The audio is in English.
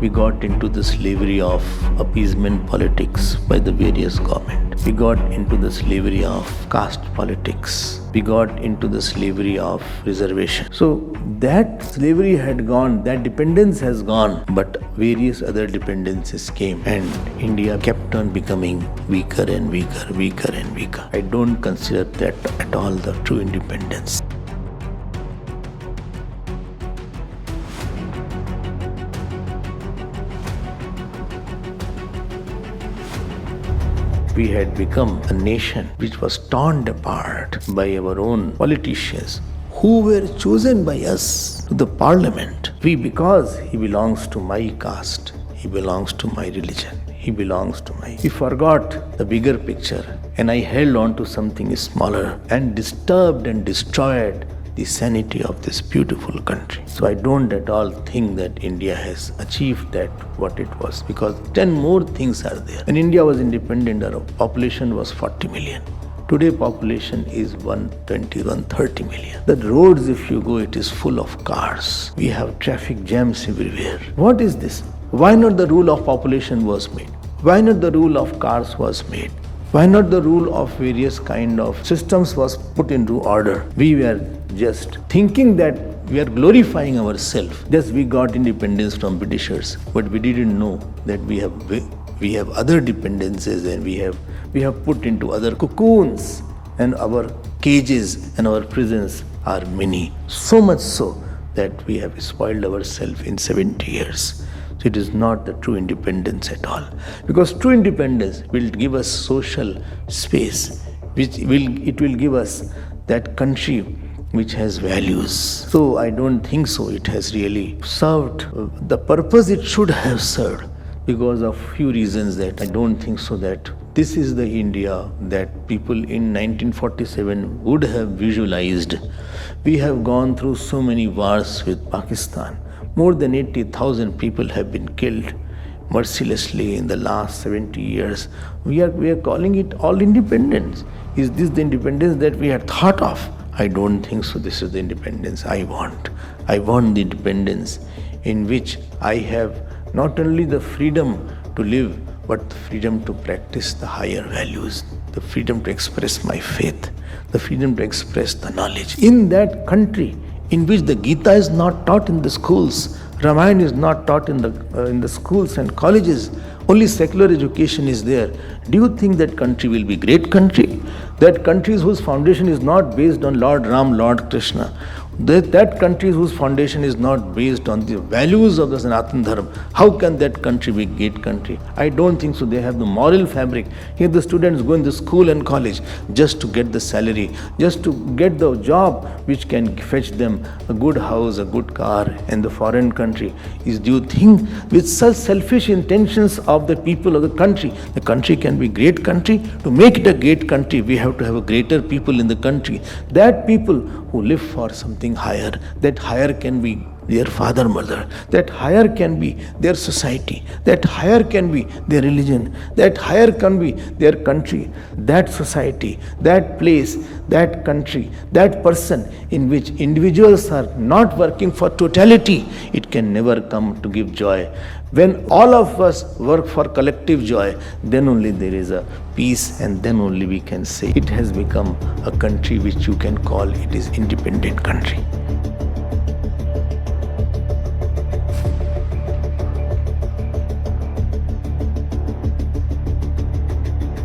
we got into the slavery of appeasement politics by the various government. We got into the slavery of caste politics. We got into the slavery of reservation. So that slavery had gone, that dependence has gone, but various other dependencies came and India kept on becoming weaker and weaker, weaker and weaker. I don't consider that at all the true independence. We had become a nation which was torn apart by our own politicians who were chosen by us to the parliament. Because he belongs to my caste, he belongs to my religion, he belongs to my... We forgot the bigger picture and I held on to something smaller and disturbed and destroyed the sanity of this beautiful country. So I don't at all think that India has achieved that what it was, because 10 more things are there. When India was independent, our population was 40 million. Today population is 120, 130 million. The roads, if you go, it is full of cars. We have traffic jams everywhere. What is this? Why not the rule of population was made? Why not the rule of cars was made? Why not the rule of various kind of systems was put into order? We were just thinking that we are glorifying ourselves. Just we got independence from Britishers, but we didn't know that we have other dependencies and we have put into other cocoons, and our cages and our prisons are many. So much so that we have spoiled ourselves in 70 years. So it is not the true independence at all. Because true independence will give us social space, it will give us that country which has values. So I don't think so it has really served the purpose it should have served, because of few reasons that I don't think so that this is the India that people in 1947 would have visualized. We have gone through so many wars with Pakistan. More than 80,000 people have been killed mercilessly in the last 70 years. We are calling it all independence. Is this the independence that we had thought of? I don't think so. This is the independence I want. I want the independence in which I have not only the freedom to live, but the freedom to practice the higher values, the freedom to express my faith, the freedom to express the knowledge. In that country in which the Gita is not taught in the schools, Ramayana is not taught in the schools and colleges, only secular education is there. Do you think that country will be great country? That country whose foundation is not based on Lord Ram, Lord Krishna, that country whose foundation is not based on the values of the Sanatan Dharma, how can that country be a great country? I don't think so. They have the moral fabric. Here the students go in the school and college just to get the salary, just to get the job which can fetch them a good house, a good car in the foreign country. Do you think with such selfish intentions of the people of the country can be a great country? To make it a great country, we have to have a greater people in the country. That people who live for something higher, that higher can be their father, mother, that higher can be their society, that higher can be their religion, that higher can be their country, that society, that place, that country, that person in which individuals are not working for totality, it can never come to give joy. When all of us work for collective joy, then only there is a peace, and then only we can say it has become a country which you can call it is independent country.